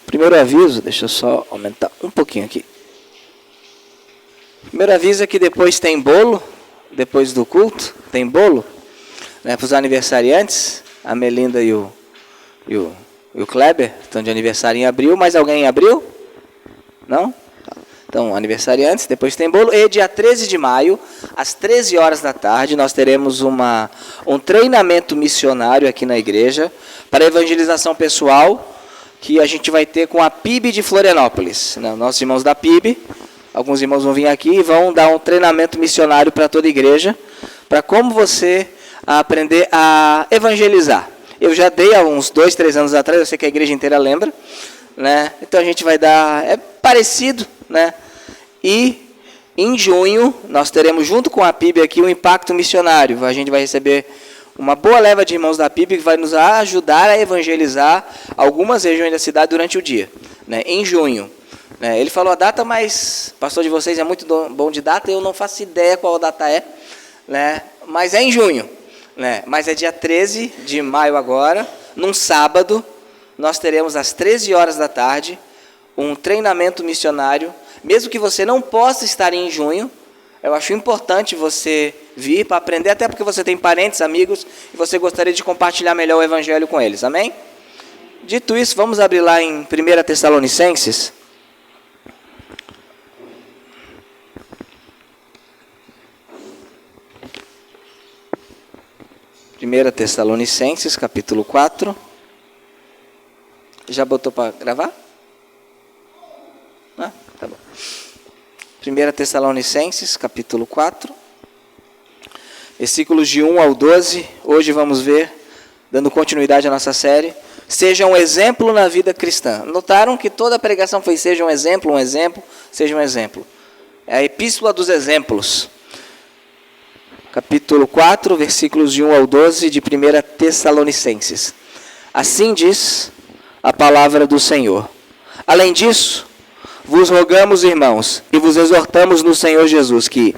Primeiro aviso, deixa eu só aumentar um pouquinho aqui. Primeiro aviso é que depois tem bolo, depois do culto, tem bolo, né, para os aniversariantes. A Melinda e o Kleber estão de aniversário em abril. Mais alguém em abril? Não? Então, aniversariantes, depois tem bolo. E dia 13 de maio, às 13 horas da tarde, nós teremos um treinamento missionário aqui na igreja para evangelização pessoal, que a gente vai ter com a PIB de Florianópolis. Nossos irmãos da PIB, alguns irmãos vão vir aqui e vão dar um treinamento missionário para toda a igreja, para como você aprender a evangelizar. Eu já dei há uns 2, 3 anos atrás, eu sei que a igreja inteira lembra, né? Então a gente vai dar, é parecido, né? E em junho nós teremos junto com a PIB aqui um impacto missionário. A gente vai receber uma boa leva de irmãos da PIB que vai nos ajudar a evangelizar algumas regiões da cidade durante o dia, né? Em junho. Ele falou a data, mas o pastor de vocês é muito bom de data, eu não faço ideia qual data é, né? Mas é em junho, né? Mas é dia 13 de maio agora, num sábado, nós teremos às 13 horas da tarde um treinamento missionário. Mesmo que você não possa estar em junho, eu acho importante você vir para aprender, até porque você tem parentes, amigos, e você gostaria de compartilhar melhor o evangelho com eles, amém? Dito isso, vamos abrir lá em 1 Tessalonicenses. 1 Tessalonicenses, capítulo 4. Já botou para gravar? Tá bom. 1 Tessalonicenses, capítulo 4, versículos de 1 ao 12. Hoje vamos ver, dando continuidade à nossa série, seja um exemplo na vida cristã. Notaram que toda a pregação foi seja um exemplo, seja um exemplo. É a epístola dos exemplos. Capítulo 4, versículos de 1 ao 12 de 1 Tessalonicenses. Assim diz a palavra do Senhor. Além disso, vos rogamos, irmãos, e vos exortamos no Senhor Jesus, que,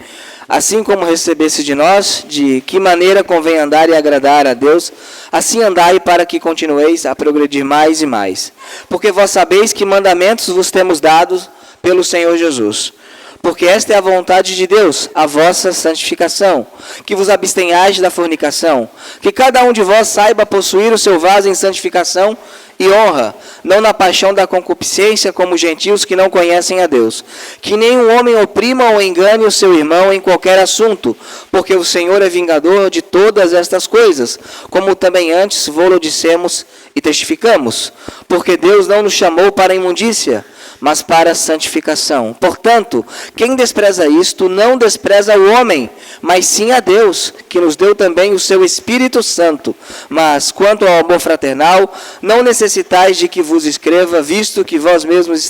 assim como recebesse de nós, de que maneira convém andar e agradar a Deus, assim andai para que continueis a progredir mais e mais. Porque vós sabeis que mandamentos vos temos dados pelo Senhor Jesus. Porque esta é a vontade de Deus, a vossa santificação, que vos abstenhais da fornicação, que cada um de vós saiba possuir o seu vaso em santificação e honra, não na paixão da concupiscência, como gentios que não conhecem a Deus. Que nenhum homem oprima ou engane o seu irmão em qualquer assunto, porque o Senhor é vingador de todas estas coisas, como também antes vô-lo dissemos e testificamos. Porque Deus não nos chamou para a imundícia, mas para a santificação. Portanto, quem despreza isto, não despreza o homem, mas sim a Deus, que nos deu também o seu Espírito Santo. Mas, quanto ao amor fraternal, não necessitais de que vos escreva, visto que vós mesmos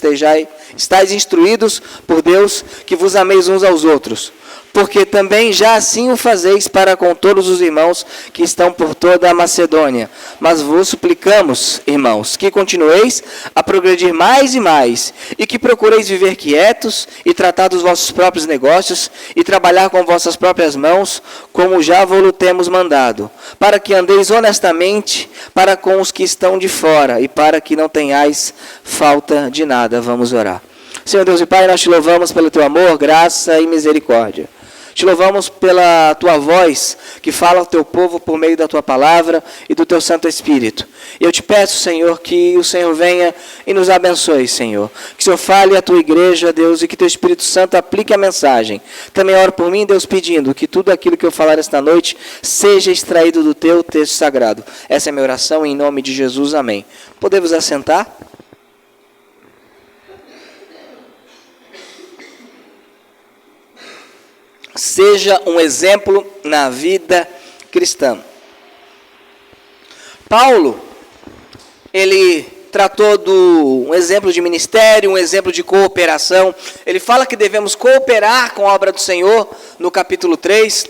estáis instruídos por Deus, que vos ameis uns aos outros. Porque também já assim o fazeis para com todos os irmãos que estão por toda a Macedônia. Mas vos suplicamos, irmãos, que continueis a progredir mais e mais, e que procureis viver quietos, e tratar dos vossos próprios negócios, e trabalhar com vossas próprias mãos, como já vos temos mandado, para que andeis honestamente para com os que estão de fora, e para que não tenhais falta de nada. Vamos orar. Senhor Deus e Pai, nós te louvamos pelo teu amor, graça e misericórdia. Te louvamos pela tua voz, que fala ao teu povo por meio da tua palavra e do teu Santo Espírito. E eu te peço, Senhor, que o Senhor venha e nos abençoe, Senhor. Que o Senhor fale à tua igreja, Deus, e que teu Espírito Santo aplique a mensagem. Também oro por mim, Deus, pedindo que tudo aquilo que eu falar esta noite seja extraído do teu texto sagrado. Essa é a minha oração, em nome de Jesus, amém. Podemos assentar? Seja um exemplo na vida cristã. Paulo, ele tratou um exemplo de ministério, um exemplo de cooperação. Ele fala que devemos cooperar com a obra do Senhor no capítulo 3.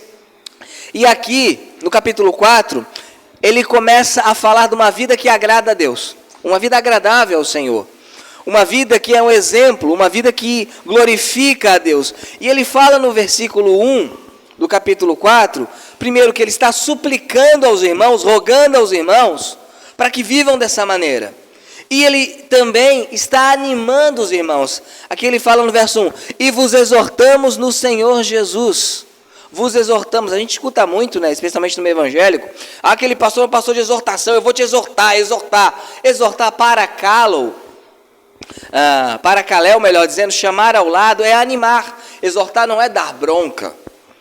E aqui, no capítulo 4, ele começa a falar de uma vida que agrada a Deus. Uma vida agradável ao Senhor. Uma vida que é um exemplo, uma vida que glorifica a Deus. E ele fala no versículo 1 do capítulo 4, primeiro que ele está suplicando aos irmãos, rogando aos irmãos, para que vivam dessa maneira. E ele também está animando os irmãos. Aqui ele fala no verso 1, e vos exortamos no Senhor Jesus. Vos exortamos, a gente escuta muito, né, especialmente no meio evangélico, aquele pastor é um pastor de exortação, eu vou te exortar, exortar para calo, para caléu, melhor dizendo, chamar ao lado é animar, exortar não é dar bronca,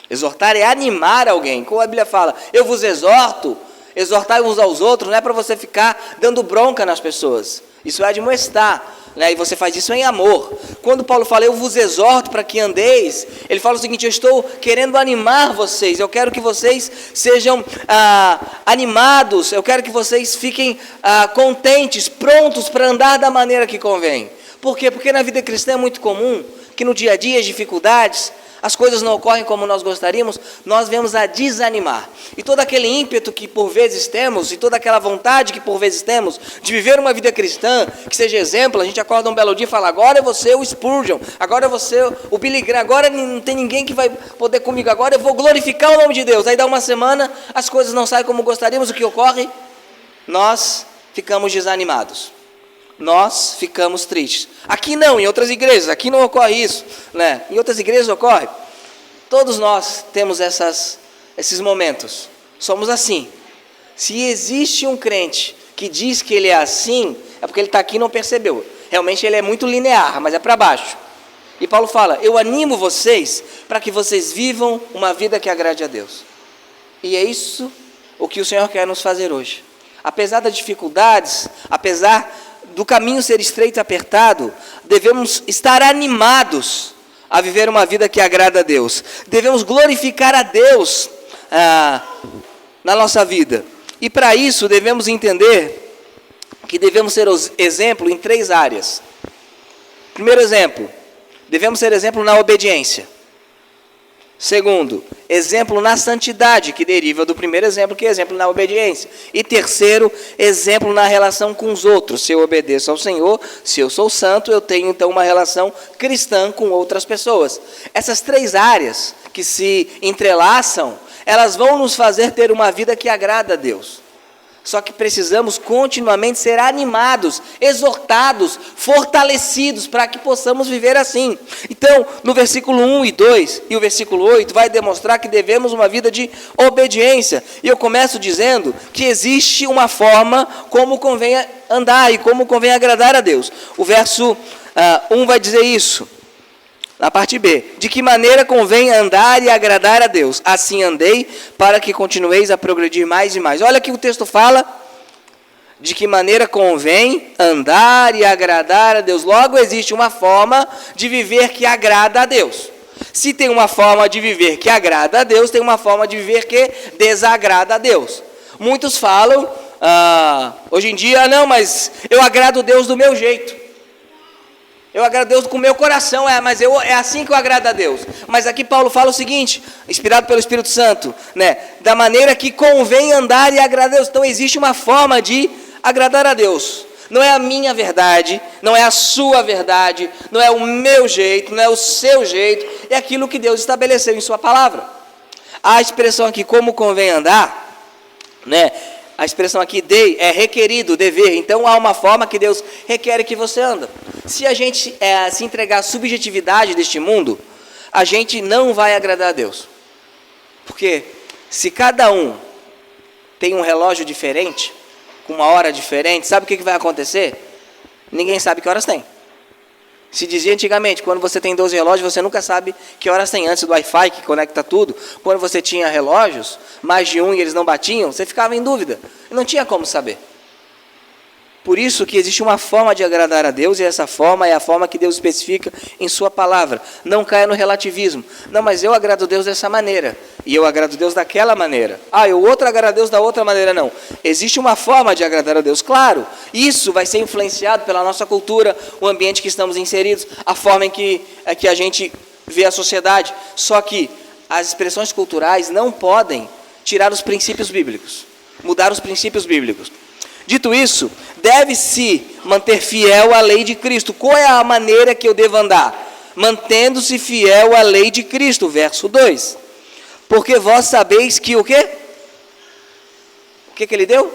exortar é animar alguém, como a Bíblia fala, eu vos exorto, exortar uns aos outros, não é para você ficar dando bronca nas pessoas, isso é admoestar, né? E você faz isso em amor. Quando Paulo fala, eu vos exorto para que andeis, ele fala o seguinte, eu estou querendo animar vocês, eu quero que vocês sejam animados, eu quero que vocês fiquem contentes, prontos para andar da maneira que convém. Por quê? Porque na vida cristã é muito comum que no dia a dia as dificuldades, as coisas não ocorrem como nós gostaríamos, nós vemos a desanimar. E todo aquele ímpeto que por vezes temos, e toda aquela vontade que por vezes temos, de viver uma vida cristã, que seja exemplo, a gente acorda um belo dia e fala, agora eu vou ser o Spurgeon, agora eu vou ser o Billy Graham, agora não tem ninguém que vai poder comigo, agora eu vou glorificar o nome de Deus. Aí dá uma semana, as coisas não saem como gostaríamos, o que ocorre? Nós ficamos desanimados. Nós ficamos tristes. Aqui não, em outras igrejas, aqui não ocorre isso, né? Em outras igrejas ocorre. Todos nós temos esses momentos. Somos assim. Se existe um crente que diz que ele é assim, é porque ele está aqui e não percebeu. Realmente ele é muito linear, mas é para baixo. E Paulo fala, eu animo vocês para que vocês vivam uma vida que agrade a Deus. E é isso o que o Senhor quer nos fazer hoje. Apesar das dificuldades, apesar do caminho ser estreito e apertado, devemos estar animados a viver uma vida que agrada a Deus. Devemos glorificar a Deus na nossa vida. E para isso devemos entender que devemos ser exemplo em 3 áreas. Primeiro exemplo, devemos ser exemplo na obediência. Segundo, exemplo na santidade, que deriva do primeiro exemplo, que é exemplo na obediência. E terceiro, exemplo na relação com os outros. Se eu obedeço ao Senhor, se eu sou santo, eu tenho então uma relação cristã com outras pessoas. Essas 3 áreas que se entrelaçam, elas vão nos fazer ter uma vida que agrada a Deus. Só que precisamos continuamente ser animados, exortados, fortalecidos para que possamos viver assim. Então, no versículo 1 e 2 e o versículo 8 vai demonstrar que devemos uma vida de obediência. E eu começo dizendo que existe uma forma como convém andar e como convém agradar a Deus. O verso 1 vai dizer isso. Na parte B, de que maneira convém andar e agradar a Deus? Assim andei, para que continueis a progredir mais e mais. Olha que o texto fala, de que maneira convém andar e agradar a Deus. Logo, existe uma forma de viver que agrada a Deus. Se tem uma forma de viver que agrada a Deus, tem uma forma de viver que desagrada a Deus. Muitos falam, hoje em dia, não, mas eu agrado a Deus do meu jeito. Eu agrado a Deus com o meu coração, mas é assim que eu agrado a Deus. Mas aqui Paulo fala o seguinte, inspirado pelo Espírito Santo, né? Da maneira que convém andar e agradar a Deus. Então existe uma forma de agradar a Deus. Não é a minha verdade, não é a sua verdade, não é o meu jeito, não é o seu jeito. É aquilo que Deus estabeleceu em sua palavra. A expressão aqui, como convém andar, né? A expressão aqui, dei, é requerido, dever. Então, há uma forma que Deus requer que você anda. Se a gente se entregar à subjetividade deste mundo, a gente não vai agradar a Deus. Porque se cada um tem um relógio diferente, com uma hora diferente, sabe o que vai acontecer? Ninguém sabe que horas tem. Se dizia antigamente, quando você tem 12 relógios, você nunca sabe que horas tem. Antes do Wi-Fi, que conecta tudo, quando você tinha relógios, mais de um e eles não batiam, você ficava em dúvida. Não tinha como saber. Por isso que existe uma forma de agradar a Deus, e essa forma é a forma que Deus especifica em sua palavra. Não caia no relativismo. Não, mas eu agrado a Deus dessa maneira, e eu agrado a Deus daquela maneira. O outro agrada a Deus da outra maneira, não. Existe uma forma de agradar a Deus, claro. Isso vai ser influenciado pela nossa cultura, o ambiente que estamos inseridos, a forma em que a gente vê a sociedade. Só que as expressões culturais não podem tirar os princípios bíblicos, mudar os princípios bíblicos. Dito isso, deve-se manter fiel à lei de Cristo. Qual é a maneira que eu devo andar? Mantendo-se fiel à lei de Cristo, verso 2. Porque vós sabeis que o quê? O que ele deu?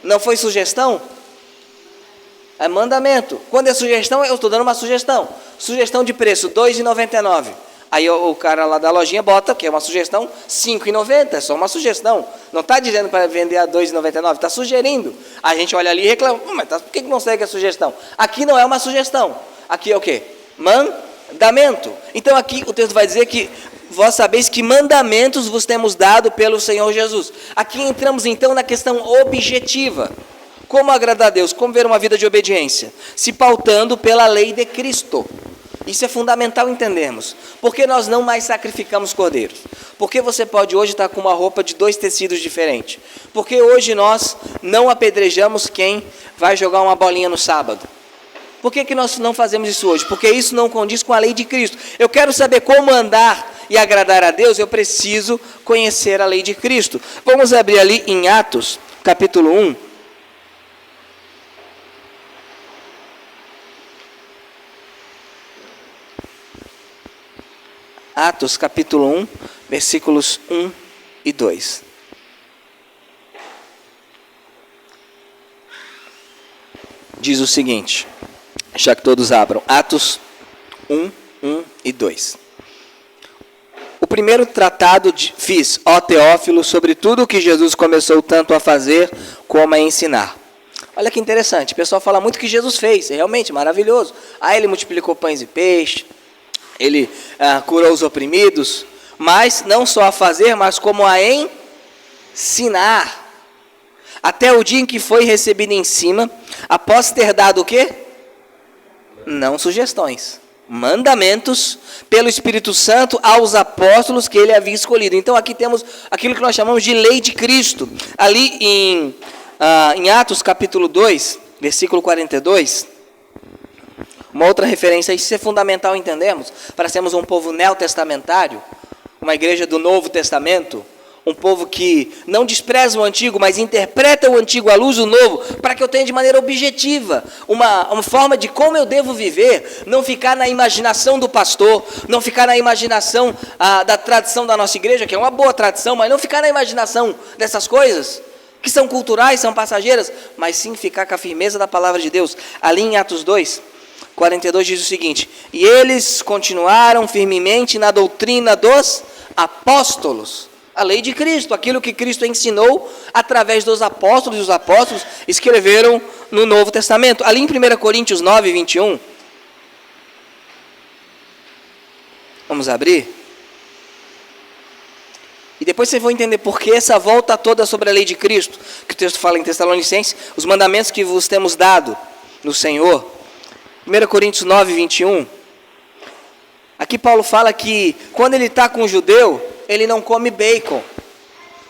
Não foi sugestão? É mandamento. Quando é sugestão, eu estou dando uma sugestão. Sugestão de preço, R$ 2,99. Aí o cara lá da lojinha bota, que é uma sugestão, R$ 5,90. É só uma sugestão. Não está dizendo para vender a R$ 2,99, está sugerindo. A gente olha ali e reclama, mas por que não segue a sugestão? Aqui não é uma sugestão. Aqui é o quê? Mandamento. Então aqui o texto vai dizer que vós sabeis que mandamentos vos temos dado pelo Senhor Jesus. Aqui entramos então na questão objetiva. Como agradar a Deus? Como ver uma vida de obediência? Se pautando pela lei de Cristo. Isso é fundamental entendermos. Por que nós não mais sacrificamos cordeiros? Por que você pode hoje estar com uma roupa de 2 tecidos diferentes? Por que hoje nós não apedrejamos quem vai jogar uma bolinha no sábado? Por que nós não fazemos isso hoje? Porque isso não condiz com a lei de Cristo. Eu quero saber como andar e agradar a Deus, eu preciso conhecer a lei de Cristo. Vamos abrir ali em Atos, capítulo 1. Atos, capítulo 1, versículos 1 e 2. Diz o seguinte, já que todos abram, Atos 1, 1 e 2. O primeiro tratado fiz, ó Teófilo, sobre tudo o que Jesus começou tanto a fazer como a ensinar. Olha que interessante, o pessoal fala muito que Jesus fez, é realmente maravilhoso. Ele multiplicou pães e peixes, ele curou os oprimidos, mas não só a fazer, mas como a ensinar. Até o dia em que foi recebido em cima, após ter dado o quê? Não sugestões, mandamentos pelo Espírito Santo aos apóstolos que ele havia escolhido. Então aqui temos aquilo que nós chamamos de lei de Cristo. Ali em Atos capítulo 2, versículo 42... Uma outra referência, isso é fundamental entendermos, para sermos um povo neotestamentário, uma igreja do Novo Testamento, um povo que não despreza o antigo, mas interpreta o antigo à luz do novo, para que eu tenha de maneira objetiva, uma forma de como eu devo viver, não ficar na imaginação do pastor, não ficar na imaginação da tradição da nossa igreja, que é uma boa tradição, mas não ficar na imaginação dessas coisas, que são culturais, são passageiras, mas sim ficar com a firmeza da palavra de Deus. Ali em Atos 2, 42 diz o seguinte: e eles continuaram firmemente na doutrina dos apóstolos, a lei de Cristo, aquilo que Cristo ensinou através dos apóstolos, e os apóstolos escreveram no Novo Testamento. Ali em 1 Coríntios 9, 21, vamos abrir, e depois vocês vão entender por que essa volta toda sobre a lei de Cristo, que o texto fala em Tessalonicenses, os mandamentos que vos temos dado no Senhor. 1 Coríntios 9, 21, aqui Paulo fala que quando ele está com o judeu, ele não come bacon.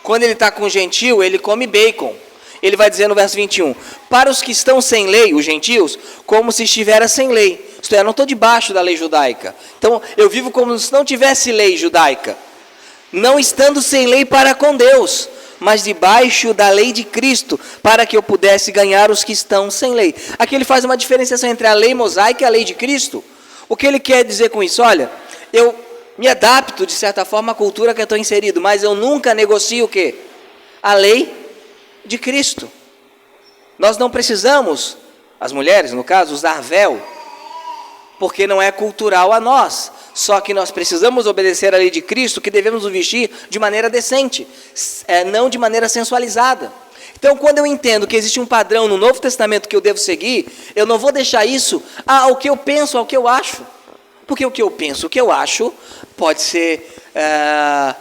Quando ele está com o gentio, ele come bacon. Ele vai dizer no verso 21, para os que estão sem lei, os gentios, como se estivera sem lei. Isto é, eu não estou debaixo da lei judaica. Então, eu vivo como se não tivesse lei judaica. Não estando sem lei para com Deus, mas debaixo da lei de Cristo, para que eu pudesse ganhar os que estão sem lei. Aqui ele faz uma diferenciação entre a lei mosaica e a lei de Cristo. O que ele quer dizer com isso? Olha, eu me adapto de certa forma à cultura que eu estou inserido, mas eu nunca negocio o quê? A lei de Cristo. Nós não precisamos, as mulheres no caso, usar véu, porque não é cultural a nós. Só que nós precisamos obedecer à lei de Cristo, que devemos o vestir de maneira decente, não de maneira sensualizada. Então, quando eu entendo que existe um padrão no Novo Testamento que eu devo seguir, eu não vou deixar isso ao que eu penso, ao que eu acho. Porque o que eu penso, o que eu acho, pode ser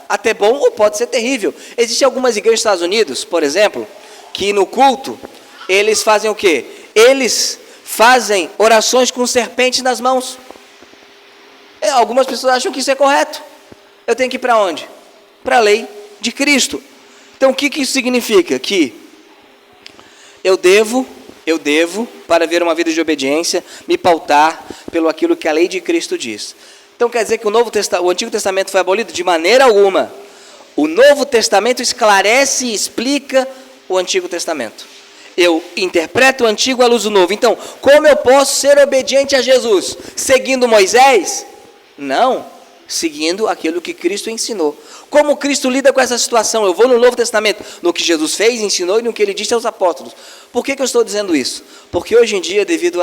até bom ou pode ser terrível. Existem algumas igrejas dos Estados Unidos, por exemplo, que no culto, eles fazem o quê? Eles fazem orações com serpentes nas mãos. Algumas pessoas acham que isso é correto. Eu tenho que ir para onde? Para a lei de Cristo. Então, o que isso significa? Que eu devo, para ver uma vida de obediência, me pautar pelo aquilo que a lei de Cristo diz. Então, quer dizer que o Antigo Testamento foi abolido? De maneira alguma. O Novo Testamento esclarece e explica o Antigo Testamento. Eu interpreto o Antigo à luz do Novo. Então, como eu posso ser obediente a Jesus? Seguindo Moisés? Não, seguindo aquilo que Cristo ensinou. Como Cristo lida com essa situação? Eu vou no Novo Testamento, no que Jesus fez, ensinou e no que ele disse aos apóstolos. Por que eu estou dizendo isso? Porque hoje em dia, devido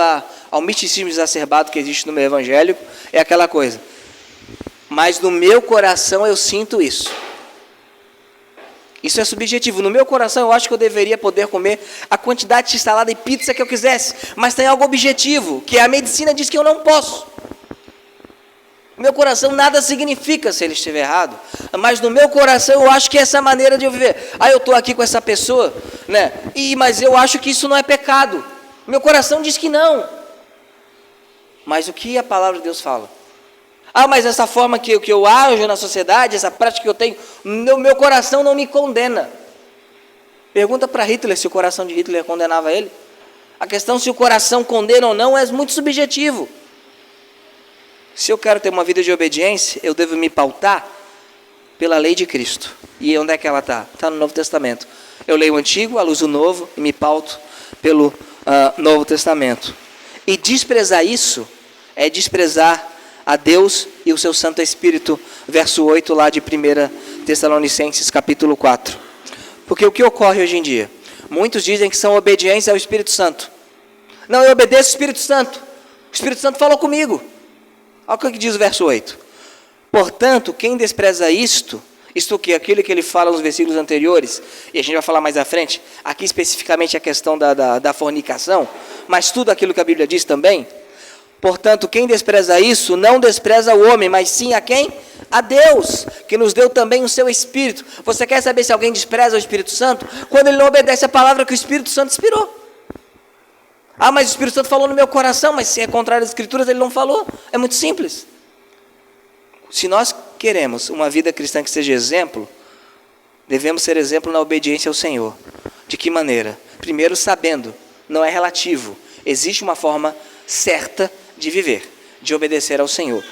ao misticismo exacerbado que existe no meio evangélico, é aquela coisa. Mas no meu coração eu sinto isso. Isso é subjetivo. No meu coração eu acho que eu deveria poder comer a quantidade de salada e pizza que eu quisesse. Mas tem algo objetivo, que a medicina diz que eu não posso. No meu coração nada significa se ele estiver errado. Mas no meu coração eu acho que essa maneira de eu viver. Eu estou aqui com essa pessoa, né? Mas eu acho que isso não é pecado. Meu coração diz que não. Mas o que a palavra de Deus fala? Mas essa forma que eu ajo na sociedade, essa prática que eu tenho, meu coração não me condena. Pergunta para Hitler se o coração de Hitler condenava ele. A questão se o coração condena ou não é muito subjetivo. Se eu quero ter uma vida de obediência, eu devo me pautar pela lei de Cristo. E onde é que ela está? Está no Novo Testamento. Eu leio o Antigo, à luz do Novo, e me pauto pelo Novo Testamento. E desprezar isso é desprezar a Deus e o seu Santo Espírito, verso 8 lá de 1 Tessalonicenses capítulo 4. Porque o que ocorre hoje em dia? Muitos dizem que são obedientes ao Espírito Santo. Não, eu obedeço ao Espírito Santo. O Espírito Santo falou comigo. Olha o que diz o verso 8. Portanto, quem despreza isto que aquilo que ele fala nos versículos anteriores, e a gente vai falar mais à frente, aqui especificamente a questão da fornicação, mas tudo aquilo que a Bíblia diz também. Portanto, quem despreza isso, não despreza o homem, mas sim a quem? A Deus, que nos deu também o seu Espírito. Você quer saber se alguém despreza o Espírito Santo? Quando ele não obedece a palavra que o Espírito Santo inspirou. Mas o Espírito Santo falou no meu coração, mas se é contrário às Escrituras, ele não falou. É muito simples. Se nós queremos uma vida cristã que seja exemplo, devemos ser exemplo na obediência ao Senhor. De que maneira? Primeiro, sabendo, não é relativo. Existe uma forma certa de viver, de obedecer ao Senhor.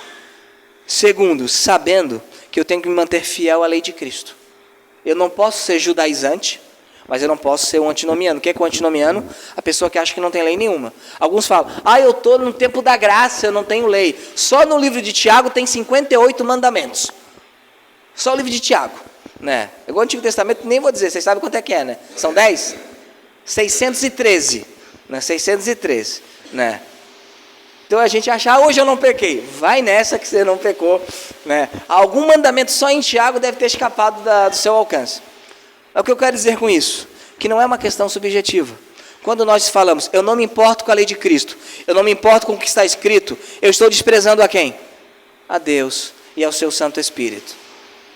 Segundo, sabendo que eu tenho que me manter fiel à lei de Cristo. Eu não posso ser judaizante, mas eu não posso ser um antinomiano. O que é o antinomiano? A pessoa que acha que não tem lei nenhuma. Alguns falam, eu estou no tempo da graça, eu não tenho lei. Só no livro de Tiago tem 58 mandamentos. Só o livro de Tiago, né? Igual o Antigo Testamento, nem vou dizer, vocês sabem quanto é que é, né? São 10? 613, né? 613, né? Então a gente acha, hoje eu não pequei. Vai nessa que você não pecou, né? Algum mandamento só em Tiago deve ter escapado do seu alcance. É o que eu quero dizer com isso, que não é uma questão subjetiva. Quando nós falamos, eu não me importo com a lei de Cristo, eu não me importo com o que está escrito, eu estou desprezando a quem? A Deus e ao seu Santo Espírito.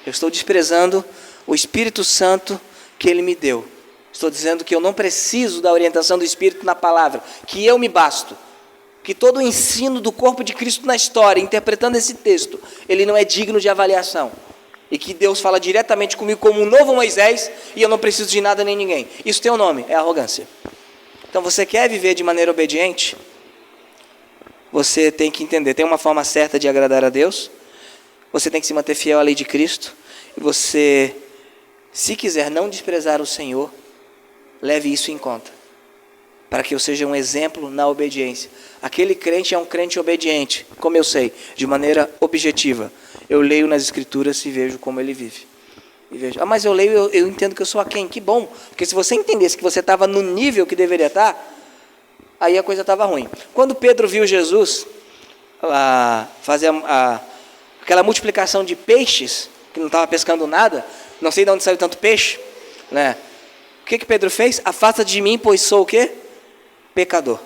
Eu estou desprezando o Espírito Santo que Ele me deu. Estou dizendo que eu não preciso da orientação do Espírito na palavra, que eu me basto. Que todo o ensino do corpo de Cristo na história, interpretando esse texto, ele não é digno de avaliação. E que Deus fala diretamente comigo como um novo Moisés, e eu não preciso de nada nem ninguém. Isso tem um nome, é arrogância. Então você quer viver de maneira obediente? Você tem que entender, tem uma forma certa de agradar a Deus, você tem que se manter fiel à lei de Cristo, e você, se quiser não desprezar o Senhor, leve isso em conta, para que eu seja um exemplo na obediência. Aquele crente é um crente obediente, como eu sei, de maneira objetiva. Eu leio nas Escrituras e vejo como ele vive. E vejo, mas eu leio, eu entendo que eu sou a quem? Que bom, porque se você entendesse que você estava no nível que deveria estar, aí a coisa estava ruim. Quando Pedro viu Jesus fazer aquela multiplicação de peixes, que não estava pescando nada, não sei de onde saiu tanto peixe, né? O que Pedro fez? Afasta de mim, pois sou o quê? Pecador.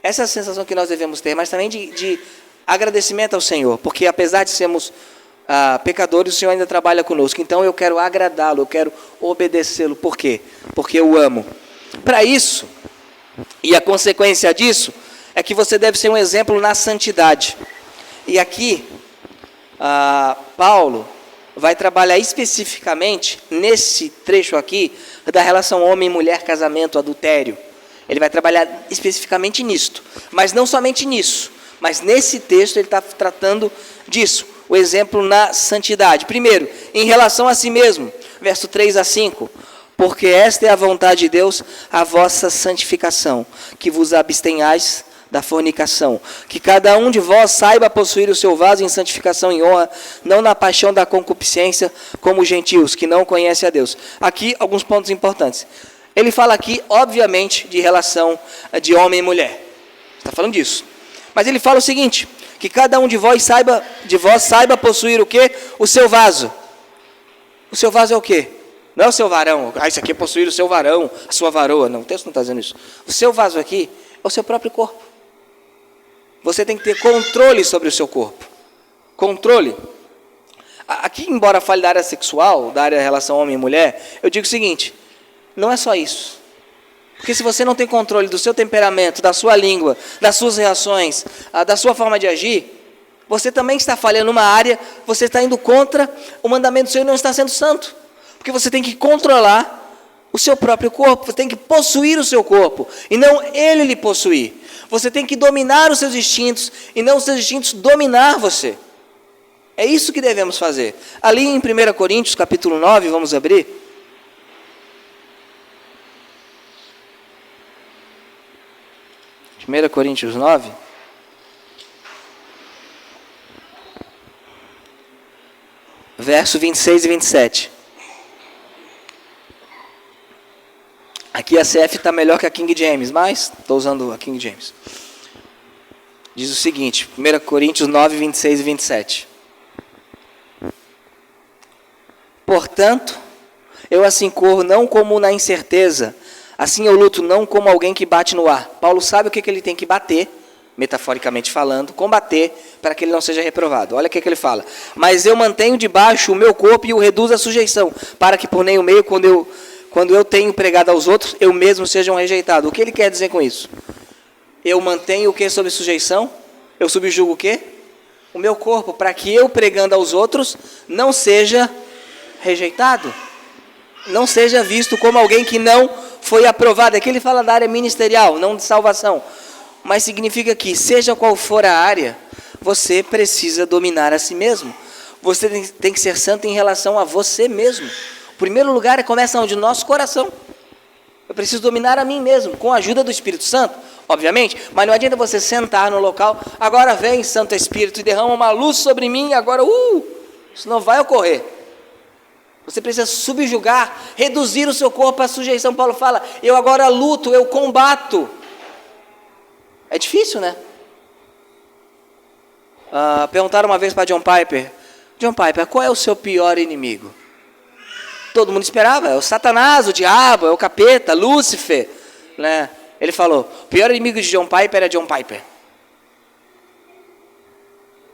Essa é a sensação que nós devemos ter, mas também de agradecimento ao Senhor, porque apesar de sermos pecadores, o Senhor ainda trabalha conosco. Então eu quero agradá-lo, eu quero obedecê-lo. Por quê? Porque eu amo. Para isso, e a consequência disso, é que você deve ser um exemplo na santidade. E aqui, Paulo vai trabalhar especificamente, nesse trecho aqui, da relação homem, mulher, casamento, adultério. Ele vai trabalhar especificamente nisto, mas não somente nisso, mas nesse texto ele está tratando disso, o exemplo na santidade. Primeiro, em relação a si mesmo, verso 3 a 5, porque esta é a vontade de Deus, a vossa santificação, que vos abstenhais da fornicação. Que cada um de vós saiba possuir o seu vaso em santificação e honra, não na paixão da concupiscência, como os gentios, que não conhecem a Deus. Aqui, alguns pontos importantes. Ele fala aqui, obviamente, de relação de homem e mulher. Está falando disso. Mas ele fala o seguinte, que cada um de vós saiba possuir o quê? O seu vaso. O seu vaso é o quê? Não é o seu varão. Isso aqui é possuir o seu varão, a sua varoa. Não, o texto não está dizendo isso. O seu vaso aqui é o seu próprio corpo. Você tem que ter controle sobre o seu corpo. Controle. Aqui, embora fale da área sexual, da área da relação homem e mulher, eu digo o seguinte, não é só isso. Porque se você não tem controle do seu temperamento, da sua língua, das suas reações, da sua forma de agir, você também está falhando numa área, você está indo contra o mandamento do Senhor e não está sendo santo. Porque você tem que controlar o seu próprio corpo, você tem que possuir o seu corpo, e não ele lhe possuir. Você tem que dominar os seus instintos, e não os seus instintos dominar você. É isso que devemos fazer. Ali em 1 Coríntios, capítulo 9, vamos abrir. 1 Coríntios 9. Verso 26 e 27. Aqui a CF está melhor que a King James, mas estou usando a King James. Diz o seguinte, 1 Coríntios 9, 26 e 27. Portanto, eu assim corro não como na incerteza, assim eu luto não como alguém que bate no ar. Paulo sabe o que ele tem que bater, metaforicamente falando, combater, para que ele não seja reprovado. Olha o que ele fala. Mas eu mantenho debaixo o meu corpo e o reduzo à sujeição, para que por nenhum meio, quando eu tenho pregado aos outros, eu mesmo seja um rejeitado. O que ele quer dizer com isso? Eu mantenho o que sob sujeição? Eu subjugo o quê? O meu corpo, para que eu pregando aos outros, não seja rejeitado. Não seja visto como alguém que não foi aprovado. Aqui ele fala da área ministerial, não de salvação. Mas significa que, seja qual for a área, você precisa dominar a si mesmo. Você tem que ser santo em relação a você mesmo. O primeiro lugar começa onde? No nosso coração. Eu preciso dominar a mim mesmo, com a ajuda do Espírito Santo, obviamente. Mas não adianta você sentar no local, agora vem Santo Espírito e derrama uma luz sobre mim, agora, isso não vai ocorrer. Você precisa subjugar, reduzir o seu corpo à sujeição. Paulo fala, eu agora luto, eu combato. É difícil, né? Perguntaram uma vez para John Piper, qual é o seu pior inimigo? Todo mundo esperava, é o Satanás, o diabo, é o capeta, Lúcifer, né? Ele falou, o pior inimigo de John Piper é John Piper.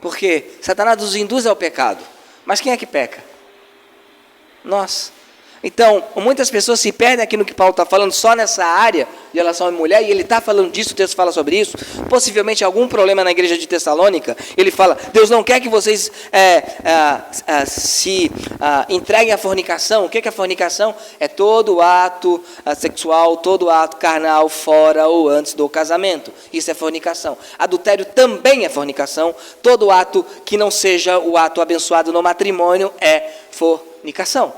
Porque Satanás nos induz ao pecado. Mas quem é que peca? Nós. Então, muitas pessoas se perdem aqui no que Paulo está falando, só nessa área de relação à mulher, e ele está falando disso, o texto fala sobre isso, possivelmente algum problema na igreja de Tessalônica, ele fala, Deus não quer que vocês se entreguem à fornicação. O que é a fornicação? É todo ato sexual, todo ato carnal, fora ou antes do casamento. Isso é fornicação. Adultério também é fornicação. Todo ato que não seja o ato abençoado no matrimônio é fornicação.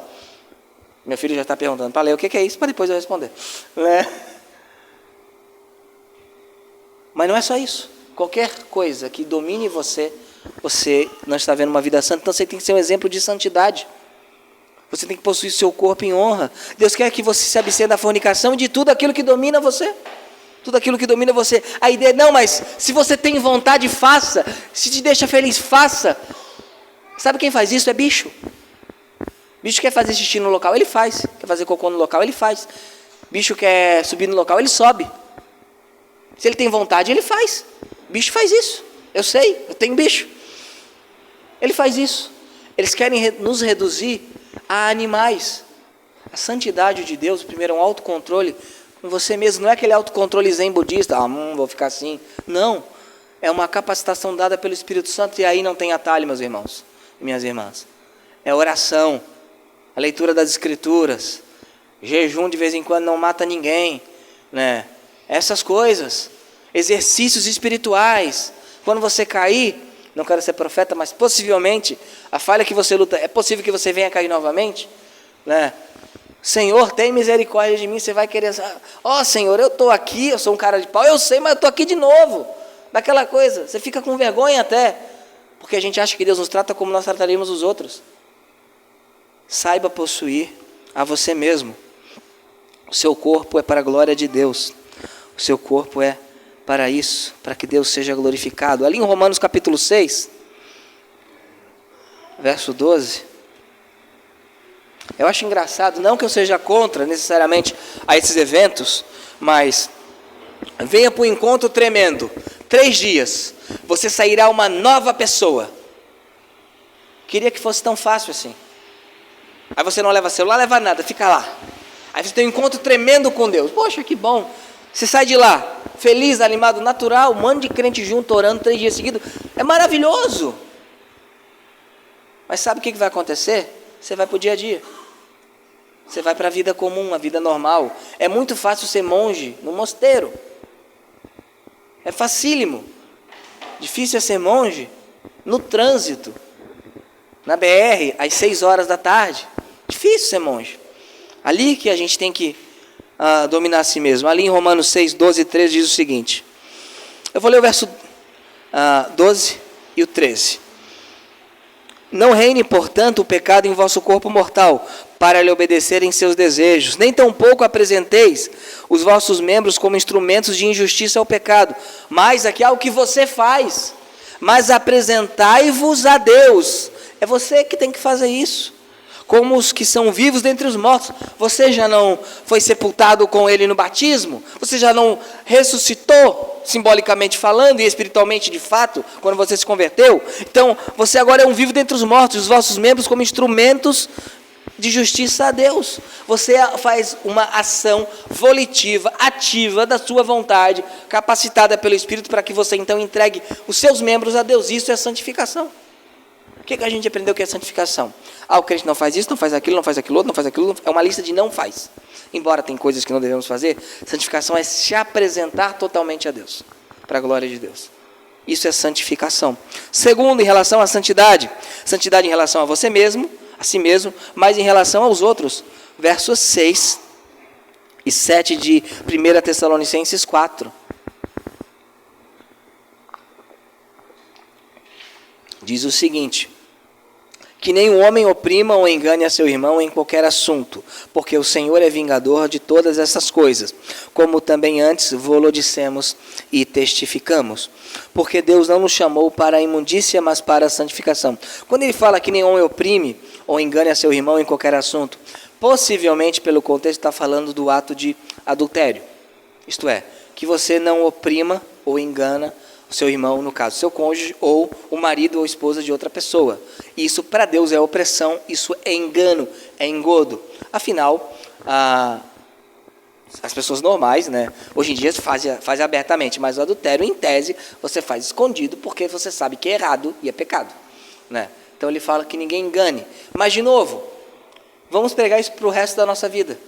Meu filho já está perguntando para ler o que é isso, para depois eu responder. Né? Mas não é só isso. Qualquer coisa que domine você, você não está vendo uma vida santa, então você tem que ser um exemplo de santidade. Você tem que possuir seu corpo em honra. Deus quer que você se abstenha da fornicação e de tudo aquilo que domina você. Tudo aquilo que domina você. A ideia, não, mas se você tem vontade, faça. Se te deixa feliz, faça. Sabe quem faz isso? É bicho. Bicho quer fazer xixi no local, ele faz. Quer fazer cocô no local, ele faz. Bicho quer subir no local, ele sobe. Se ele tem vontade, ele faz. Bicho faz isso. Eu sei, eu tenho bicho. Ele faz isso. Eles querem nos reduzir a animais. A santidade de Deus, primeiro, é um autocontrole com você mesmo. Não é aquele autocontrole zen budista, vou ficar assim. Não. É uma capacitação dada pelo Espírito Santo, e aí não tem atalho, meus irmãos e minhas irmãs. É oração. A leitura das Escrituras, jejum de vez em quando não mata ninguém, né? Essas coisas, exercícios espirituais. Quando você cair, não quero ser profeta, mas possivelmente a falha que você luta, é possível que você venha cair novamente, né? Senhor, tem misericórdia de mim. Você vai querer, ó Senhor, eu estou aqui, eu sou um cara de pau, eu sei, mas eu estou aqui de novo. Daquela coisa, você fica com vergonha até, porque a gente acha que Deus nos trata como nós trataríamos os outros. Saiba possuir a você mesmo. O seu corpo é para a glória de Deus. O seu corpo é para isso, para que Deus seja glorificado. Ali em Romanos capítulo 6, verso 12, eu acho engraçado, não que eu seja contra necessariamente a esses eventos, mas venha para o encontro tremendo, 3 dias, você sairá uma nova pessoa. Queria que fosse tão fácil assim. Aí você não leva celular, leva nada, fica lá. Aí você tem um encontro tremendo com Deus. Poxa, que bom. Você sai de lá, feliz, animado, natural, um monte de crente junto, orando 3 dias seguidos. É maravilhoso. Mas sabe o que vai acontecer? Você vai para o dia a dia. Você vai para a vida comum, a vida normal. É muito fácil ser monge no mosteiro. É facílimo. Difícil é ser monge no trânsito. Na BR, às 6 horas da tarde. Difícil ser monge. Ali que a gente tem que dominar a si mesmo. Ali em Romanos 6, 12 e 13 diz o seguinte. Eu vou ler o verso 12 e o 13. Não reine, portanto, o pecado em vosso corpo mortal, para lhe obedecer em seus desejos. Nem tampouco apresenteis os vossos membros como instrumentos de injustiça ao pecado. Mas aqui há o que você faz. Mas apresentai-vos a Deus. É você que tem que fazer isso. Como os que são vivos dentre os mortos. Você já não foi sepultado com ele no batismo? Você já não ressuscitou, simbolicamente falando, e espiritualmente de fato, quando você se converteu? Então, você agora é um vivo dentre os mortos, os vossos membros como instrumentos de justiça a Deus. Você faz uma ação volitiva, ativa da sua vontade, capacitada pelo Espírito, para que você então entregue os seus membros a Deus. Isso é santificação. O que a gente aprendeu que é santificação? O crente não faz isso, não faz aquilo, não faz aquilo outro, não faz aquilo. É uma lista de não faz. Embora tem coisas que não devemos fazer, santificação é se apresentar totalmente a Deus, para a glória de Deus. Isso é santificação. Segundo, em relação à santidade. Santidade em relação a você mesmo, a si mesmo, mas em relação aos outros. Versos 6 e 7 de 1 Tessalonicenses 4. Diz o seguinte: que nenhum homem oprima ou engane a seu irmão em qualquer assunto, porque o Senhor é vingador de todas essas coisas, como também antes vô-lo dissemos e testificamos. Porque Deus não nos chamou para a imundícia, mas para a santificação. Quando ele fala que nenhum homem oprime ou engane a seu irmão em qualquer assunto, possivelmente pelo contexto está falando do ato de adultério. Isto é, que você não oprima ou engana o seu irmão, no caso, seu cônjuge, ou o marido ou esposa de outra pessoa. Isso para Deus é opressão, isso é engano, é engodo. Afinal, as pessoas normais, né, hoje em dia fazem abertamente, mas o adultério, em tese, você faz escondido, porque você sabe que é errado e é pecado. Né? Então ele fala que ninguém engane. Mas, de novo, vamos pregar isso para o resto da nossa vida.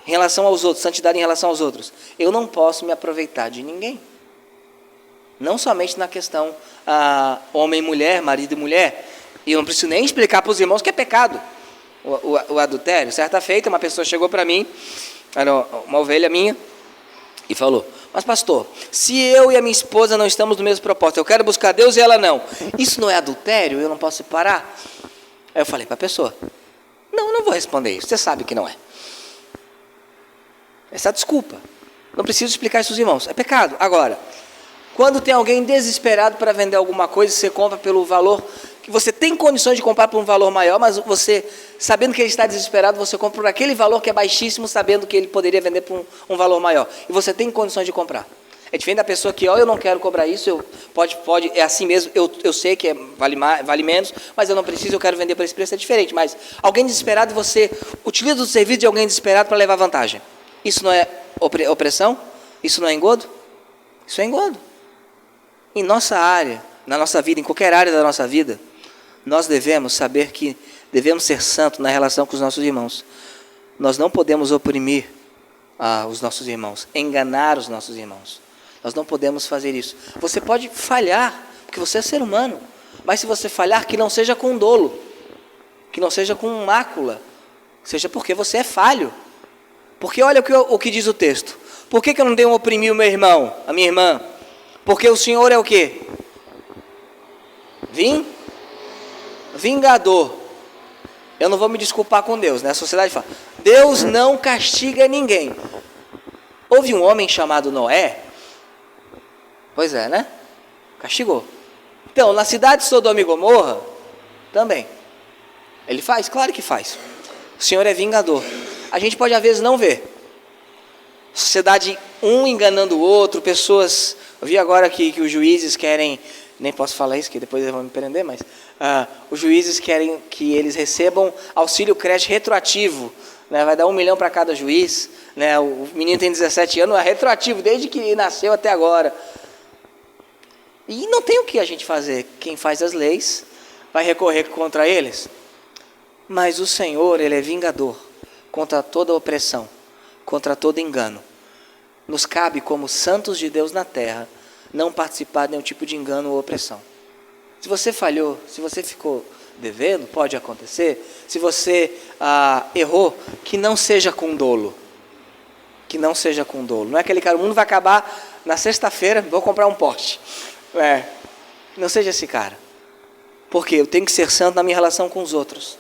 Em relação aos outros, santidade em relação aos outros. Eu não posso me aproveitar de ninguém. Não somente na questão homem e mulher, marido e mulher. E eu não preciso nem explicar para os irmãos que é pecado o adultério. Certa feita, uma pessoa chegou para mim, era uma ovelha minha, e falou: mas pastor, se eu e a minha esposa não estamos no mesmo propósito, eu quero buscar Deus e ela não, isso não é adultério? Eu não posso separar? Aí eu falei para a pessoa: não vou responder isso, você sabe que não é. Essa desculpa. Não preciso explicar isso aos irmãos, é pecado. Agora, quando tem alguém desesperado para vender alguma coisa, você compra pelo valor que você tem condições de comprar por um valor maior, mas você, sabendo que ele está desesperado, você compra por aquele valor que é baixíssimo, sabendo que ele poderia vender por um valor maior. E você tem condições de comprar. É diferente da pessoa que, eu não quero cobrar isso, pode, é assim mesmo, eu sei que vale menos, mas eu não preciso, eu quero vender por esse preço, é diferente. Mas alguém desesperado, você utiliza o serviço de alguém desesperado para levar vantagem. Isso não é opressão? Isso não é engodo? Isso é engodo. Em nossa área, na nossa vida, em qualquer área da nossa vida, nós devemos saber que devemos ser santos na relação com os nossos irmãos. Nós não podemos oprimir os nossos irmãos, enganar os nossos irmãos. Nós não podemos fazer isso. Você pode falhar, porque você é ser humano, mas se você falhar, que não seja com dolo, que não seja com mácula, seja porque você é falho. Porque olha o que diz o texto. Por que eu não devo oprimir o meu irmão, a minha irmã? Porque o Senhor é o quê? Vingador. Eu não vou me desculpar com Deus, né? A sociedade fala, Deus não castiga ninguém. Houve um homem chamado Noé. Pois é, né? Castigou. Então, na cidade de Sodoma e Gomorra, também. Ele faz? Claro que faz. O Senhor é vingador. A gente pode às vezes não ver. Sociedade, um enganando o outro, pessoas... Eu vi agora que os juízes querem... Nem posso falar isso, que depois eles vão me prender, mas... os juízes querem que eles recebam auxílio creche retroativo. Né? Vai dar 1 milhão para cada juiz. Né? O menino tem 17 anos, é retroativo, desde que nasceu até agora. E não tem o que a gente fazer. Quem faz as leis vai recorrer contra eles. Mas o Senhor, Ele é vingador contra toda opressão, contra todo engano. Nos cabe, como santos de Deus na terra, não participar de nenhum tipo de engano ou opressão. Se você falhou, se você ficou devendo, pode acontecer. Se você errou, que não seja com dolo. Que não seja com dolo. Não é aquele cara, o mundo vai acabar na sexta-feira, vou comprar um Porsche. Não seja esse cara. Porque eu tenho que ser santo na minha relação com os outros.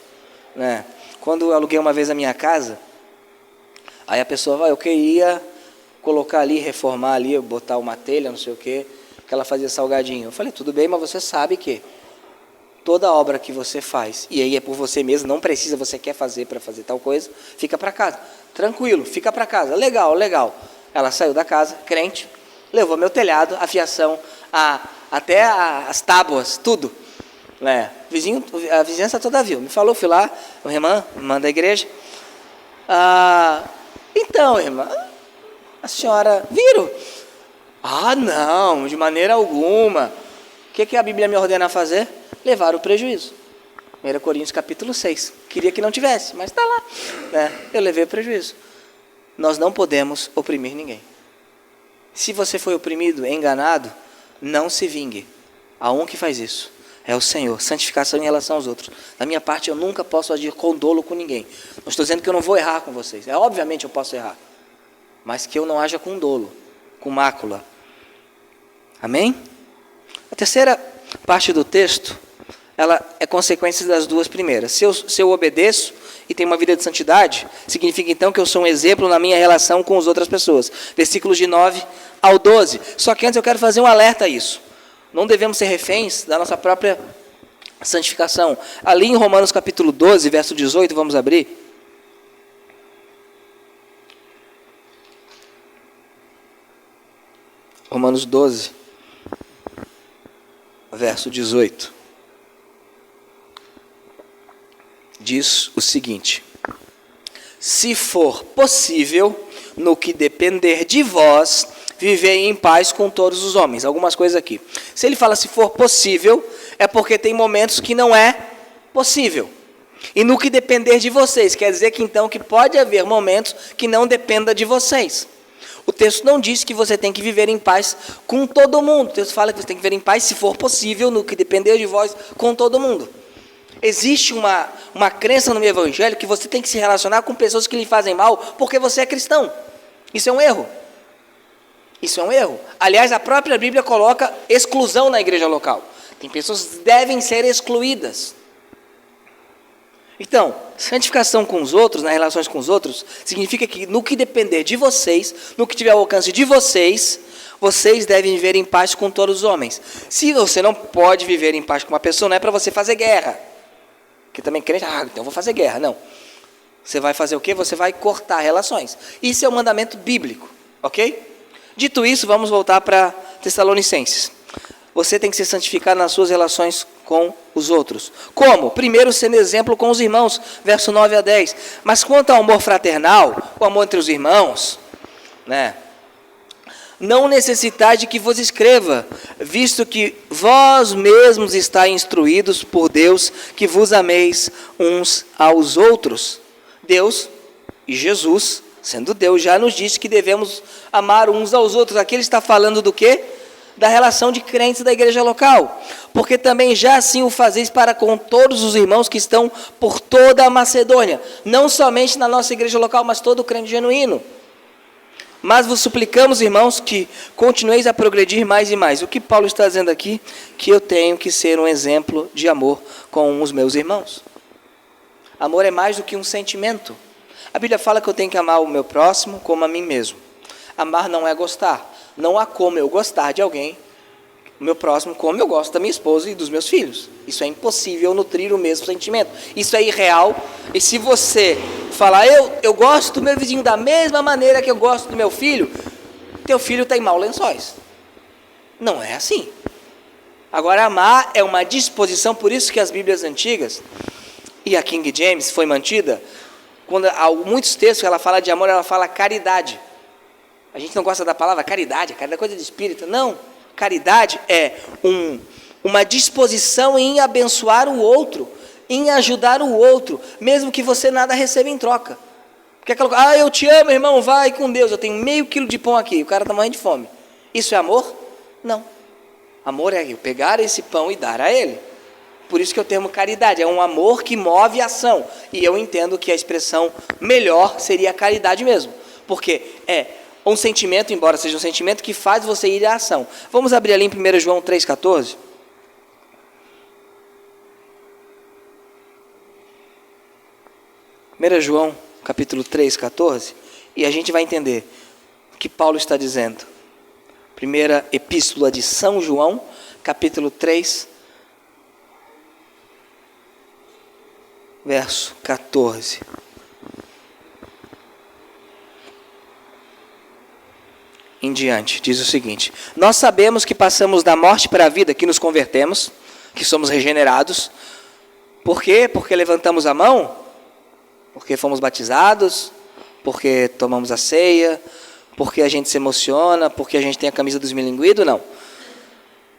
Né? Quando eu aluguei uma vez a minha casa, aí a pessoa, eu queria colocar ali, reformar ali, botar uma telha, não sei o quê, que ela fazia salgadinho. Eu falei, tudo bem, mas você sabe que toda obra que você faz, e aí é por você mesmo, não precisa, você quer fazer para fazer tal coisa, fica para casa. Tranquilo, fica para casa. Legal, legal. Ela saiu da casa, crente, levou meu telhado, a fiação, até as tábuas, tudo. Né? A vizinhança toda viu. Me falou, fui lá, irmã da igreja. Então, irmã, a senhora viram? Não, de maneira alguma. O que a Bíblia me ordena a fazer? Levar o prejuízo. 1 Coríntios capítulo 6. Queria que não tivesse, mas está lá. Né? Eu levei o prejuízo. Nós não podemos oprimir ninguém. Se você foi oprimido, enganado, não se vingue. Há um que faz isso. É o Senhor. Santificação em relação aos outros. Da minha parte, eu nunca posso agir com dolo com ninguém. Não estou dizendo que eu não vou errar com vocês. Obviamente eu posso errar. Mas que eu não haja com dolo, com mácula. Amém? A terceira parte do texto, ela é consequência das duas primeiras. Se eu obedeço e tenho uma vida de santidade, significa então que eu sou um exemplo na minha relação com as outras pessoas. Versículos de 9 ao 12. Só que antes eu quero fazer um alerta a isso. Não devemos ser reféns da nossa própria santificação. Ali em Romanos capítulo 12, verso 18, vamos abrir. Romanos 12, verso 18. Diz o seguinte: se for possível, no que depender de vós, vivei em paz com todos os homens. Algumas coisas aqui. Se ele fala se for possível, é porque tem momentos que não é possível. E no que depender de vocês, quer dizer que então que pode haver momentos que não dependa de vocês. O texto não diz que você tem que viver em paz com todo mundo. O texto fala que você tem que viver em paz, se for possível, no que depender de vós, com todo mundo. Existe uma crença no meu evangelho que você tem que se relacionar com pessoas que lhe fazem mal porque você é cristão. Isso é um erro. Isso é um erro. Aliás, a própria Bíblia coloca exclusão na igreja local. Tem pessoas que devem ser excluídas. Então, santificação com os outros, nas relações com os outros, significa que no que depender de vocês, no que tiver ao alcance de vocês, vocês devem viver em paz com todos os homens. Se você não pode viver em paz com uma pessoa, não é para você fazer guerra. Que também crente, então eu vou fazer guerra. Não. Você vai fazer o quê? Você vai cortar relações. Isso é um mandamento bíblico, ok? Dito isso, vamos voltar para Tessalonicenses. Você tem que ser santificado nas suas relações com os outros. Como? Primeiro, sendo exemplo com os irmãos, verso 9 a 10. Mas quanto ao amor fraternal, o amor entre os irmãos, né? Não necessitais de que vos escreva, visto que vós mesmos estáis instruídos por Deus, que vos ameis uns aos outros. Deus e Jesus, sendo Deus, já nos disse que devemos amar uns aos outros. Aqui ele está falando do quê? da relação de crentes da igreja local, porque também já assim o fazeis para com todos os irmãos que estão por toda a Macedônia, não somente na nossa igreja local, mas todo crente genuíno. Mas vos suplicamos, irmãos, que continueis a progredir mais e mais. O que Paulo está dizendo aqui? Que eu tenho que ser um exemplo de amor com os meus irmãos. Amor é mais do que um sentimento. A Bíblia fala que eu tenho que amar o meu próximo como a mim mesmo. Amar não é gostar. Não há como eu gostar de alguém, o meu próximo, como eu gosto da minha esposa e dos meus filhos. Isso é impossível nutrir o mesmo sentimento. Isso é irreal. E se você falar, eu gosto do meu vizinho da mesma maneira que eu gosto do meu filho, teu filho está em maus lençóis. Não é assim. Agora, amar é uma disposição, por isso que as Bíblias antigas, e a King James foi mantida, quando há muitos textos que ela fala de amor, ela fala caridade. A gente não gosta da palavra caridade é coisa de espírito. Não, caridade é uma disposição em abençoar o outro, em ajudar o outro, mesmo que você nada receba em troca. Porque aquela eu te amo, irmão, vai com Deus, eu tenho meio quilo de pão aqui, o cara está morrendo de fome. Isso é amor? Não. Amor é eu pegar esse pão e dar a ele. Por isso que eu termo caridade, é um amor que move a ação. E eu entendo que a expressão melhor seria a caridade mesmo, porque é um sentimento, embora seja um sentimento, que faz você ir à ação. Vamos abrir ali em 1 João 3,14. 1 João, capítulo 3,14. E a gente vai entender o que Paulo está dizendo. Primeira epístola de São João, capítulo 3, verso 14. Em diante, diz o seguinte: nós sabemos que passamos da morte para a vida, que nos convertemos, que somos regenerados. Por quê? Porque levantamos a mão? Porque fomos batizados? Porque tomamos a ceia? Porque a gente se emociona? Porque a gente tem a camisa dos milinguidos? Não.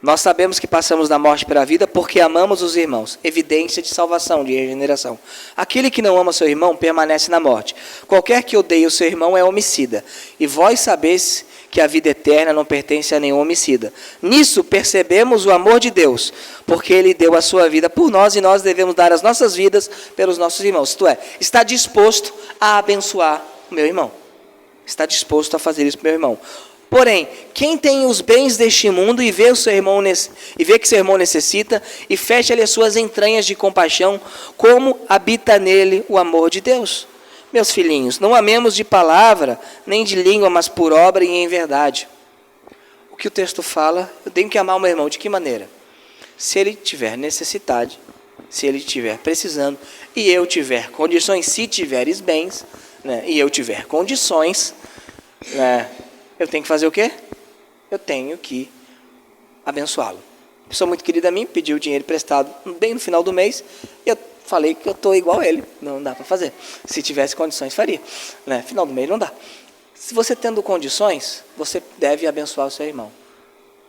Nós sabemos que passamos da morte para a vida porque amamos os irmãos. Evidência de salvação, de regeneração. Aquele que não ama seu irmão permanece na morte. Qualquer que odeie o seu irmão é homicida. E vós sabeis que a vida eterna não pertence a nenhum homicida. Nisso percebemos o amor de Deus, porque Ele deu a sua vida por nós e nós devemos dar as nossas vidas pelos nossos irmãos. Isto é, está disposto a abençoar o meu irmão. Está disposto a fazer isso para o meu irmão. Porém, quem tem os bens deste mundo e vê que seu irmão necessita e fecha-lhe as suas entranhas de compaixão, como habita nele o amor de Deus? Meus filhinhos, não amemos de palavra, nem de língua, mas por obra e em verdade. O que o texto fala, eu tenho que amar o meu irmão. De que maneira? Se ele tiver necessidade, se ele estiver precisando, e eu tiver condições, se tiveres bens, né, e eu tiver condições, né, eu tenho que fazer o quê? Eu tenho que abençoá-lo. Uma pessoa muito querida a mim pediu dinheiro emprestado bem no final do mês, e eu falei que eu estou igual a ele, não dá para fazer. Se tivesse condições, faria. Né? Final do mês não dá. Se você tendo condições, você deve abençoar o seu irmão.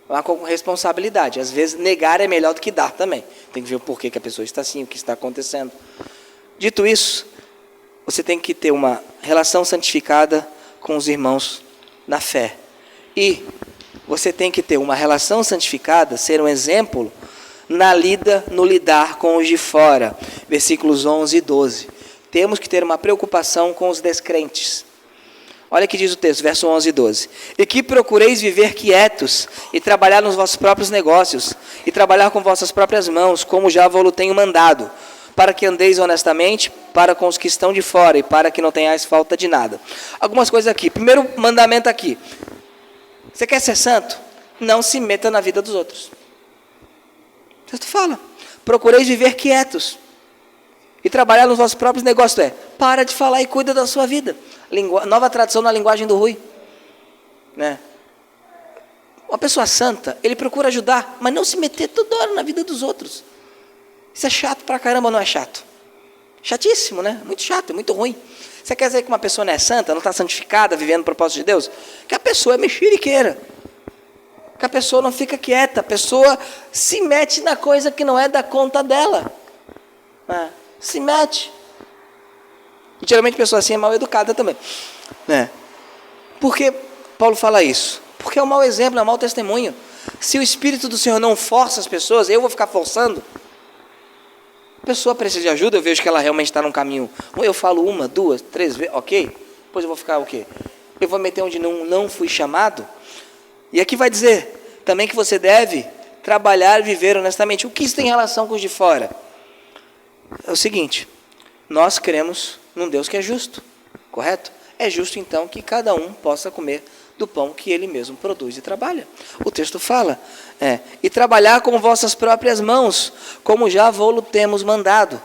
Lá com responsabilidade. Às vezes negar é melhor do que dar também. Tem que ver o porquê que a pessoa está assim, o que está acontecendo. Dito isso, você tem que ter uma relação santificada com os irmãos na fé. E você tem que ter uma relação santificada, ser um exemplo no lidar com os de fora. Versículos 11 e 12. Temos que ter uma preocupação com os descrentes. Olha o que diz o texto, verso 11 e 12. E que procureis viver quietos e trabalhar nos vossos próprios negócios e trabalhar com vossas próprias mãos, como já vos tenho mandado, para que andeis honestamente para com os que estão de fora e para que não tenhais falta de nada. Algumas coisas aqui. Primeiro mandamento aqui. Você quer ser santo? Não se meta na vida dos outros. O texto fala. Procureis viver quietos e trabalhar nos vossos próprios negócios. Para de falar e cuida da sua vida. Nova tradução na linguagem do Rui. Né? Uma pessoa santa, ele procura ajudar, mas não se meter toda hora na vida dos outros. Isso é chato pra caramba, não é chato? Chatíssimo, né? Muito chato, é muito ruim. Você quer dizer que uma pessoa não é santa, não está santificada, vivendo o propósito de Deus? Que a pessoa é mexeriqueira. Que a pessoa não fica quieta, a pessoa se mete na coisa que não é da conta dela. Se mete. E geralmente a pessoa assim é mal educada também. Né? Por que Paulo fala isso? Porque é um mau exemplo, é um mau testemunho. Se o Espírito do Senhor não força as pessoas, eu vou ficar forçando? A pessoa precisa de ajuda, eu vejo que ela realmente está num caminho. Eu falo 1, 2, 3 vezes, ok? Depois eu vou ficar o quê? Eu vou meter onde não fui chamado? E aqui vai dizer também que você deve trabalhar e viver honestamente. O que isso tem relação com os de fora? É o seguinte, nós cremos num Deus que é justo, correto? É justo então que cada um possa comer do pão que ele mesmo produz e trabalha. O texto fala, e trabalhar com vossas próprias mãos, como já vou-lo temos mandado,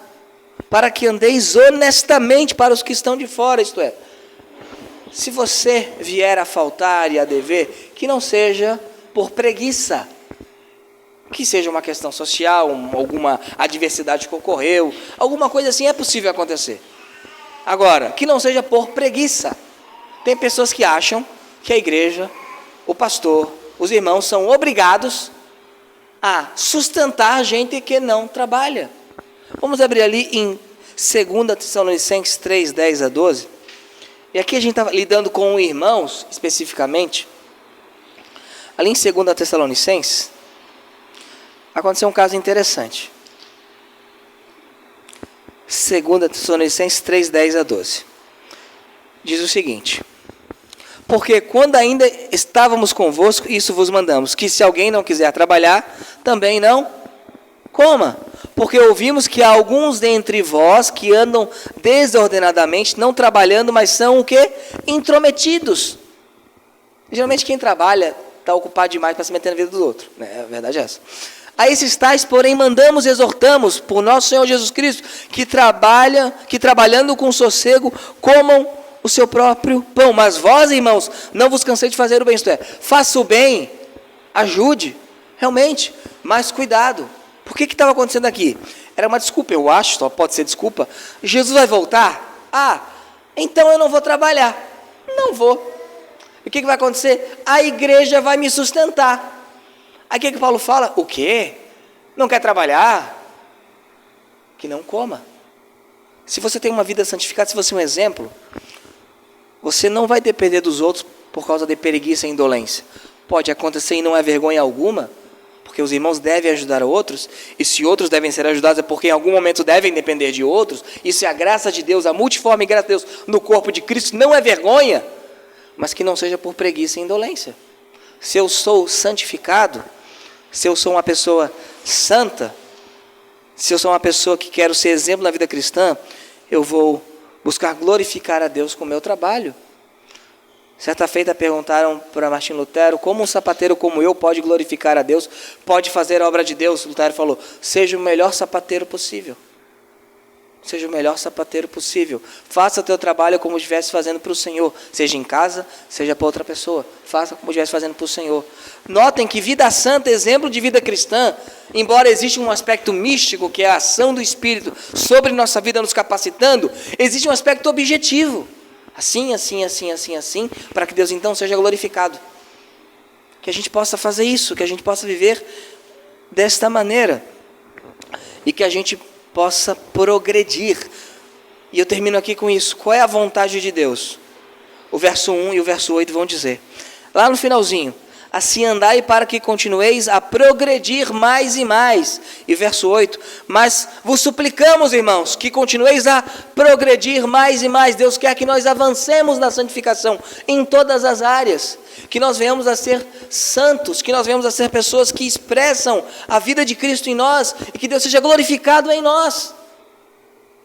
para que andeis honestamente para os que estão de fora, isto é, se você vier a faltar e a dever, que não seja por preguiça, que seja uma questão social, alguma adversidade que ocorreu, alguma coisa assim é possível acontecer. Agora, que não seja por preguiça. Tem pessoas que acham que a igreja, o pastor, os irmãos são obrigados a sustentar gente que não trabalha. Vamos abrir ali em 2 Tessalonicenses 3, 10 a 12. E aqui a gente está lidando com irmãos, especificamente. Ali em 2 Tessalonicenses, aconteceu um caso interessante. 2 Tessalonicenses 3, 10 a 12. Diz o seguinte: porque quando ainda estávamos convosco, isso vos mandamos, que se alguém não quiser trabalhar, também não coma. Porque ouvimos que há alguns dentre vós que andam desordenadamente, não trabalhando, mas são o quê? Intrometidos. Geralmente quem trabalha está ocupado demais para se meter na vida dos outros, né? A verdade é essa. A esses tais, porém, mandamos e exortamos, por nosso Senhor Jesus Cristo, que trabalhando com sossego, comam o seu próprio pão. Mas vós, irmãos, não vos cansei de fazer o bem, isto é, faça o bem, ajude, realmente, mas cuidado. Por que estava acontecendo aqui? Era uma desculpa, eu acho, só pode ser desculpa. Jesus vai voltar? Então eu não vou trabalhar. Não vou. E o que vai acontecer? A igreja vai me sustentar. Aí o que Paulo fala? O quê? Não quer trabalhar? Que não coma. Se você tem uma vida santificada, se você é um exemplo, você não vai depender dos outros por causa de preguiça e indolência. Pode acontecer e não é vergonha alguma, porque os irmãos devem ajudar outros, e se outros devem ser ajudados é porque em algum momento devem depender de outros. Isso é a graça de Deus, a multiforme graça de Deus no corpo de Cristo, não é vergonha, mas que não seja por preguiça e indolência. Se eu sou santificado, se eu sou uma pessoa santa, se eu sou uma pessoa que quero ser exemplo na vida cristã, eu vou buscar glorificar a Deus com o meu trabalho. Certa feita perguntaram para Martim Lutero, como um sapateiro como eu pode glorificar a Deus, pode fazer a obra de Deus? Lutero falou, seja o melhor sapateiro possível. Seja o melhor sapateiro possível. Faça o teu trabalho como estivesse fazendo para o Senhor. Seja em casa, seja para outra pessoa. Faça como estivesse fazendo para o Senhor. Notem que vida santa, exemplo de vida cristã, embora exista um aspecto místico, que é a ação do Espírito sobre nossa vida nos capacitando, existe um aspecto objetivo. Assim, para que Deus então seja glorificado. Que a gente possa fazer isso, que a gente possa viver desta maneira. E que a gente possa progredir. E eu termino aqui com isso. Qual é a vontade de Deus? O verso 1 e o verso 8 vão dizer. Lá no finalzinho. Assim andai para que continueis a progredir mais e mais. E verso 8. Mas vos suplicamos, irmãos, que continueis a progredir mais e mais. Deus quer que nós avancemos na santificação em todas as áreas. Que nós venhamos a ser santos, que nós venhamos a ser pessoas que expressam a vida de Cristo em nós e que Deus seja glorificado em nós.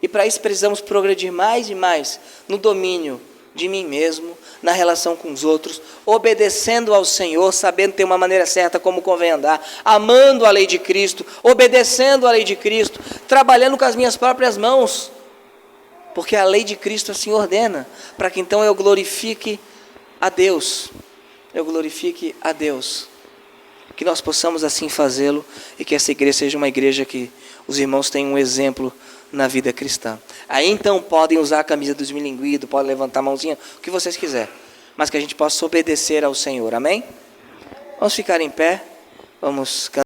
E para isso precisamos progredir mais e mais no domínio de mim mesmo, na relação com os outros, obedecendo ao Senhor, sabendo ter uma maneira certa como convém andar, amando a lei de Cristo, obedecendo a lei de Cristo, trabalhando com as minhas próprias mãos, porque a lei de Cristo assim ordena, para que então eu glorifique a Deus, que nós possamos assim fazê-lo e que essa igreja seja uma igreja que os irmãos tenham um exemplo na vida cristã. Aí então podem usar a camisa dos milinguidos, podem levantar a mãozinha, o que vocês quiserem, mas que a gente possa obedecer ao Senhor, amém? Vamos ficar em pé, vamos cantar.